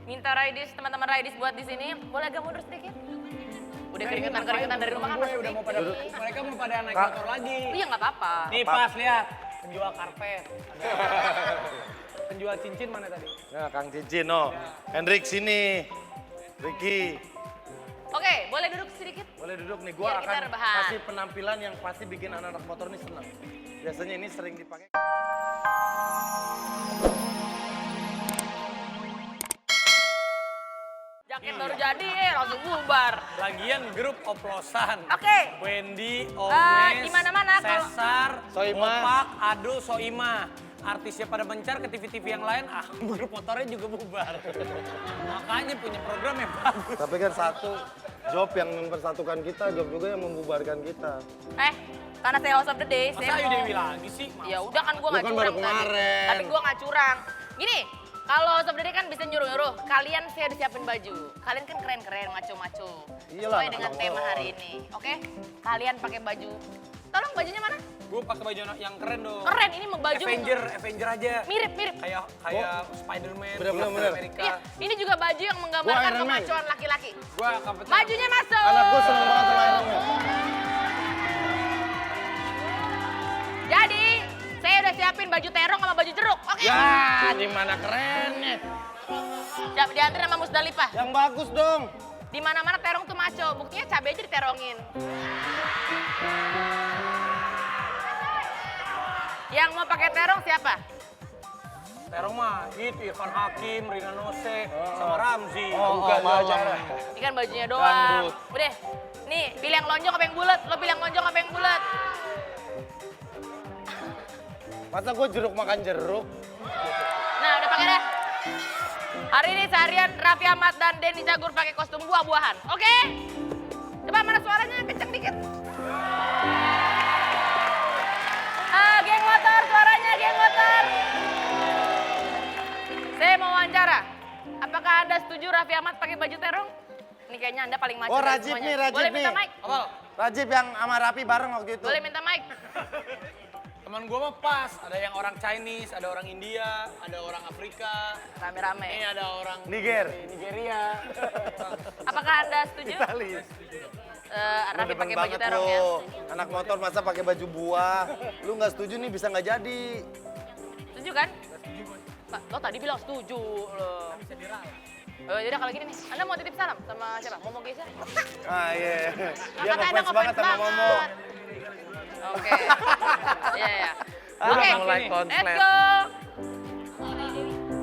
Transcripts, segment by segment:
Minta Raidis, teman-teman Raidis buat di sini. Boleh agak mundur sedikit? Udah keringetan dari rumah kan masuk udah mau pada, mereka mau pada naik motor lagi. Iya nggak apa-apa. Nih pas lihat, penjual karpet. Penjual cincin mana tadi? Nah, Kang Cincin, no. Hendrik sini. Ricky. Oke, boleh duduk sedikit? Boleh duduk nih, Biar gua kita akan rebahan. kasih penampilan yang pasti bikin anak-anak motor ini senang. Biasanya ini sering dipakai. Jaket baru jadi, langsung bubar. Lagian grup oplosan. Oke. Wendy, Omes, di mana-mana kalau- Cesar, Soima. Opak, Ado, Soima. Artisnya pada mencar ke TV-TV yang lain, grup motornya juga bubar. Makanya punya program yang bagus. Tapi kan satu job yang mempersatukan kita, job juga yang membubarkan kita. Karena saya host of the day, Masa saya Ayu mau... Dewi lagi sih? Ya udah kan gue nggak Lu kan curang baru kemarin. Tapi gue nggak curang. Gini, kalau host of the day kan bisa nyuruh-nyuruh. Kalian saya udah siapin baju. Kalian kan keren-keren, maco-maco. Iyalah, Sesuai dengan anak tema motor. hari ini. Oke? Kalian pakai baju. Tolong bajunya mana? Gue pakai baju yang keren dong. Keren, ini baju. Avenger aja. Mirip-mirip. Kayak Spider-Man, Bener, Captain bener. Amerika. Iya, ini juga baju yang Gua menggambarkan Iron Man. kemacuan laki-laki. Gua Captain Bajunya masuk. Anak gue seneng banget sama Iron Man. Jadi, saya udah siapin baju terong sama baju jeruk. Oke? Ya, di mana kerennya? Siap diantar sama Musdalifah. Yang bagus dong. Di mana-mana terong tuh maco, buktinya cabai aja diterongin. Yang mau pakai terong siapa? Terong mah itu Irfan Hakim, Rina Nose, sama Ramzi. Bukan malam. Ini kan bajunya doang. Dangdut. Udah, nih pilih yang lonjong apa yang bulat? Lo pilih yang lonjong apa yang bulat? Masa gue jeruk makan jeruk? Nah, udah pakai dah. Hari ini seharian Raffi Ahmad dan Denny Cagur pakai kostum buah-buahan. Oke? Coba mana suaranya kenceng dikit. Geng motor, suaranya geng motor. Saya mau wawancara. Apakah Anda setuju Raffi Ahmad pakai baju terong? Ini kayaknya Anda paling maco Oh, dari Rajib semuanya. nih, Rajib Boleh minta nih. mic? Apa? Rajib yang sama Rapi bareng waktu itu. Boleh minta mic? Teman gue mah pas, ada yang orang Chinese, ada orang India, ada orang Afrika, ini Rame-rame. ada orang Niger. Nigeria. Apakah Anda setuju? Itali. Raffi Demen pakai baju banget terong ya? lo. Anak motor masa pakai baju buah. Lu nggak setuju nih bisa nggak jadi. Setuju kan? Pak, lo tadi bilang setuju lo. Bisa Yaudah kalau gini nih, Anda mau titip salam sama siapa? Momo Geisha? Ah iya. Dia Katanya Anda ngefans banget sama Momo. Oke. Iya, iya. Ah, Oke, mulai let's konslet. go.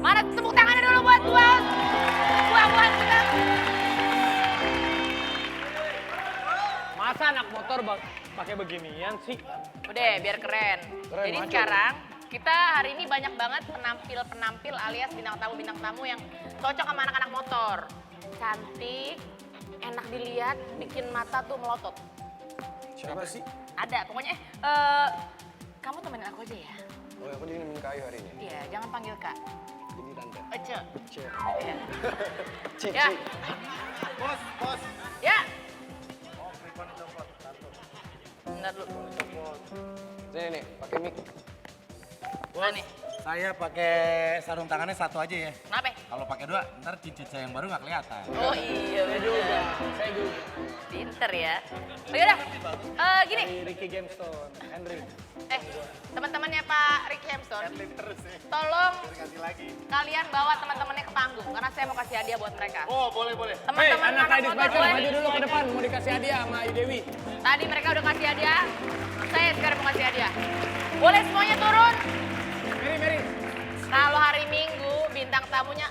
Mana tepuk tangannya dulu buat buah. Buah-buahan kita. Masa anak motor pakai beginian sih? Udah, biar keren. Jadi maco. sekarang kita hari ini banyak banget penampil-penampil alias bintang tamu yang cocok sama anak-anak motor. Cantik, enak dilihat, bikin mata tuh melotot. Siapa sih? Ada, pokoknya kamu temenin aku aja ya. Oh, aku jadi nemenin Kak Ayu hari ini. Iya, jangan panggil Kak. Jadi tante. Ece. Cek. Iya. Cik, Ya. cik. Bos. Ya. Bentar dulu. Sini nih, pakai mic. Nah nih, Saya pakai sarung tangannya satu aja ya. kenapa? Kalau pakai dua, ntar cincin saya yang baru nggak kelihatan. Oh iya, Saya juga, saya juga. pinter ya. Oh yaudah, gini. Dari Ricky Gemstone, Henry. Teman-temannya Pak Rick Hemston, tolong kalian bawa teman-temannya ke panggung karena saya mau kasih hadiah buat mereka. Oh, boleh. Hei, Teman-teman anak Aidis motor Baca, gue, maju dulu ke depan, mau dikasih hadiah sama Ayu Dewi. tadi mereka udah kasih hadiah, saya sekarang mau kasih hadiah. Boleh semuanya turun? Mary. Kalau hari Minggu bintang tamunya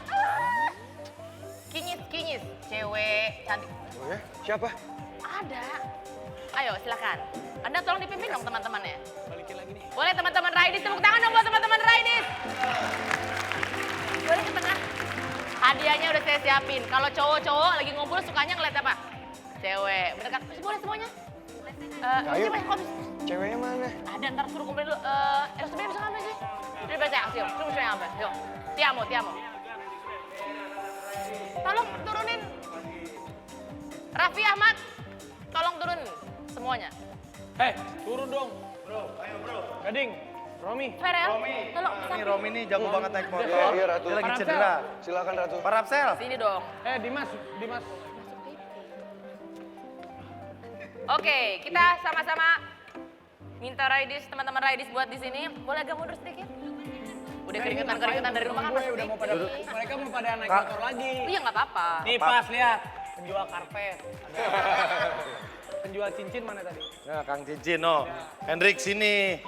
kinyis, cewek cantik. Oh ya? Siapa? Ada. Ayo silakan. Anda tolong dipimpin dong teman-temannya. Balikin lagi nih. Boleh teman-teman Raidis, tepuk tangan dong buat teman-teman Raidis. Boleh ke tengah. Hadiahnya udah saya siapin. Kalau cowok-cowok lagi ngumpul sukanya ngeliat apa? Cewek. Bener kan? Boleh semuanya. Ayo. Coba, Ceweknya mana? ada ntar suruh kumpulin dulu. Sebenarnya bisa ngambil sih. Udah baca, ayo. Suruh saya ngambil. Yuk. Tiamo. Tolong turunin. Raffi Ahmad, tolong turunin semuanya. Hei, turun dong. Bro, ayo bro. Gading. Romi. Farel, tolong Ini samping. Romi nih jago banget naik motor. Iya, Ratu. Dia lagi Parapsel. cedera. Silakan Ratu. Parapsel. Sini dong. Dimas. Oke, kita sama-sama minta riders, teman-teman riders buat di sini. Boleh agak mundur sedikit? Udah keringetan dari rumah kan Gue pasti. udah mau pada mereka mau pada naik Kak. motor lagi. Iya nggak apa-apa. Nih pas lihat penjual karpet. Penjual cincin mana tadi? Nah, Kang Cincin, no. Hendrik sini.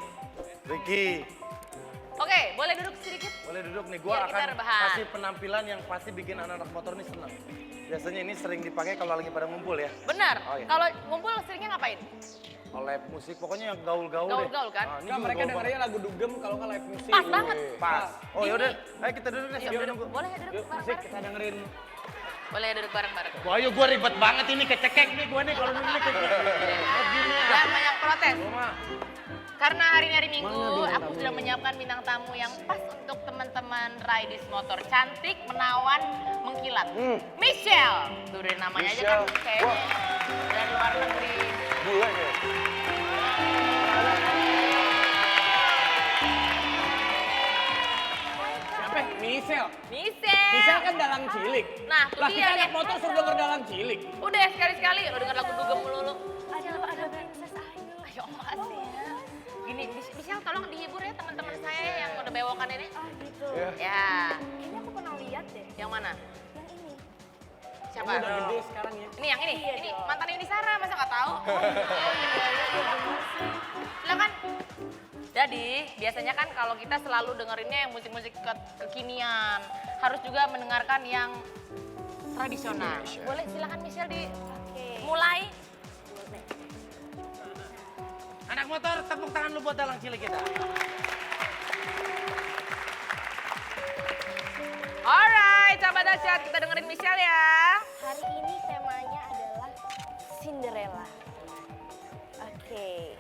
Ricky. Oke, boleh duduk sedikit? Boleh duduk nih, Biar gua kita akan rebahan. kasih penampilan yang pasti bikin anak-anak motor nih senang. Biasanya ini sering dipakai kalau lagi pada ngumpul ya. Benar. Oh, iya. Kalau ngumpul seringnya ngapain? Live musik, pokoknya yang gaul-gaul deh. Gaul-gaul kan? Ah, ini Enggak, juga mereka gaul dengarnya lagu dugem kalau nggak live musik. Pas banget. Pas. Oh Ini- yaudah, ayo kita duduk deh Yuk, sambil duduk. nunggu. Boleh duduk Yuk, musik bareng-bareng? kita dengerin. Boleh duduk bareng-bareng. Wah, ayo gua ribet banget ini kecekek nih gua nih kalau ini kecekek. Dan banyak protes. Roma, Karena hari ini hari Minggu, aku sudah menyiapkan bintang tamu yang pas untuk teman-teman riders motor. Cantik, menawan, mengkilat. Michelle. Tuh dari namanya aja kan Michelle. kayaknya dari luar negeri. Bule ya. Siapa? Michelle. Michelle. Michelle kan dalang cilik. Nah, tuh Lah dia kita deh. anak motor suruh denger dalang cilik. Udah sekali-sekali lo denger lagu dugem melulu. Ada Princess Ayu. Ayo makasih ya. Gini, Michelle tolong dihibur ya teman-teman saya yang udah bewokan ini. Oh gitu. Iya. Ya, Kayaknya aku pernah lihat deh. yang mana? Yang ini. Siapa? Kamu udah gede sekarang ya. Ini yang ini, Iya ini dong. mantan Yuni Sara, masa nggak tahu? Silakan. Jadi biasanya kan kalau kita selalu dengerinnya yang musik-musik kekinian, harus juga mendengarkan yang tradisional. Boleh silakan Michelle Oke. dimulai. anak motor tepuk tangan lu buat dalang cilik kita. Alright, sahabat dahsyat, kita dengerin Michelle ya. Hari ini temanya adalah Cinderella. Oke.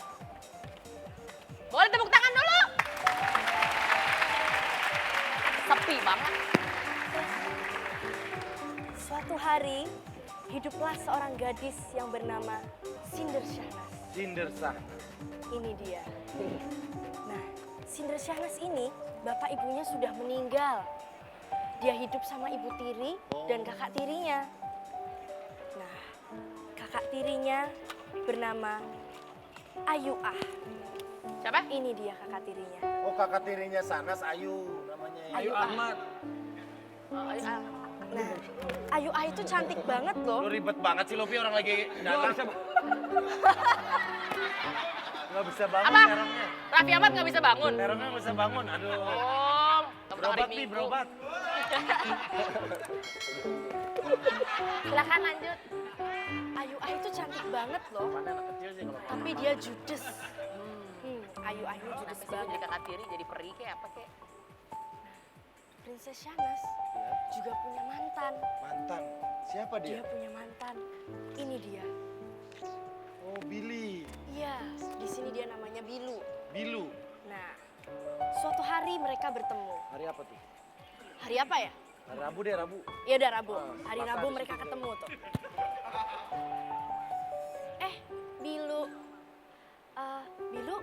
Boleh tepuk tangan dulu. Sepi banget. Suatu hari hiduplah seorang gadis yang bernama Cinder Shahnas. Cinder sah. Ini dia. Nah, Cinder Shahnas ini bapak ibunya sudah meninggal. Dia hidup sama ibu tiri dan kakak tirinya. Nah, kakak tirinya bernama Ayu Ah. Siapa? Ini dia kakak tirinya. Oh, kakak tirinya Sanas Ayu namanya. Ayu Ahmad. Nah, Ayu Ah itu cantik banget loh. Lu ribet banget sih Lopi orang lagi dalang. Nggak bisa bangun Apa? terongnya. Raffi Ahmad nggak bisa bangun. Terongnya nggak bisa bangun. Aduh. Oh, tepuk tangan Berobat hari nih, Minggu. berobat. Silakan lanjut. Ayu Ah itu cantik banget loh. Mana anak kecil sih kalau Tapi dia judes. Ayu Ah ini judes Kenapa sih banget. jadi kakak tiri, jadi peri kayak apa kayak? Princess Shahnas juga punya mantan. mantan. Siapa Dia dia? punya mantan. Ini dia. Oh, Billy. Iya, di sini dia namanya Bilu. Bilu. Nah, suatu hari mereka bertemu. Hari apa tuh? Hari apa ya? Hari Rabu deh, Rabu. Ya udah Rabu. Ah, Hari sepakat, Rabu di mereka situ. ketemu tuh. Bilu. Bilu,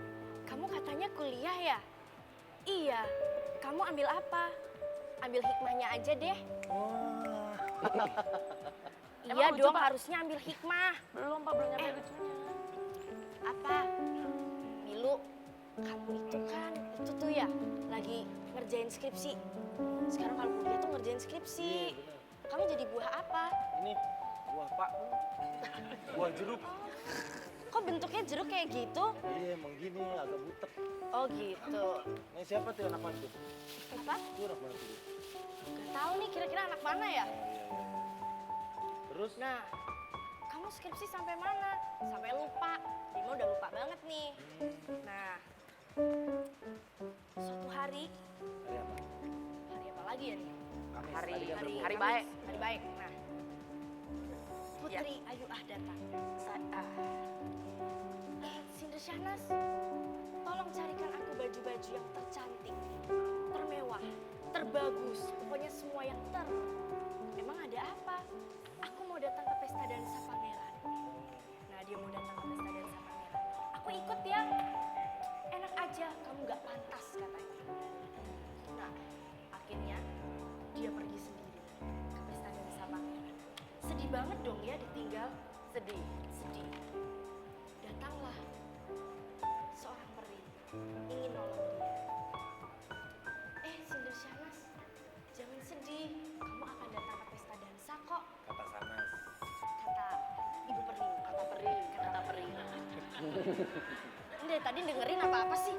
kamu katanya kuliah ya? Iya. Kamu ambil apa? Ambil hikmahnya aja deh. Wah. Iya lucu, dong, Pak? harusnya ambil hikmah. Belum Pak, belum nyampe lucunya. Apa? Bilu, kamu itu kan, itu tuh ya, lagi ngerjain skripsi. Sekarang kalau kuliah tuh ngerjain skripsi. Kamu jadi buah apa? Ini buah pak. Buah jeruk. Kok bentuknya jeruk kayak gitu? Iya, emang gini agak butek. Oh gitu. Ini siapa tuh anak mana tuh? Apa? Itu anak mana tuh? Gak tahu nih kira-kira anak mana ya? Terus? Nah, kamu skripsi sampai mana? Sampai lupa. Bimo udah lupa banget nih. Nah, suatu hari, Hari apa? hari apa lagi ya nih? Kamis. Hari- Tadi kan hari- Rabu. hari Kamis, baik. Hari baik. Nah, Putri Ayu Ah datang. Cinder Shahnas, tolong carikan aku baju-baju yang tercantik, termewah, terbagus, pokoknya semua yang Emang ada apa? Aku mau datang ke pesta dansa pangeran. Nah, dia mau datang ke pesta dansa pangeran. Aku ikut ya. Enak aja aja, kamu nggak pantas katanya. Nah, akhirnya dia pergi sendiri ke pesta dansa pangeran. Sedih banget dong ya ditinggal. Sedih. Sedih. Datanglah seorang peri ingin nolong dia. Cinder Shanas, jangan sedih. Kamu akan datang ke pesta dansa kok. Kata Sanas. Kata ibu peri. Kata peri, kata peri. Ini dari tadi dengerin apa-apa sih?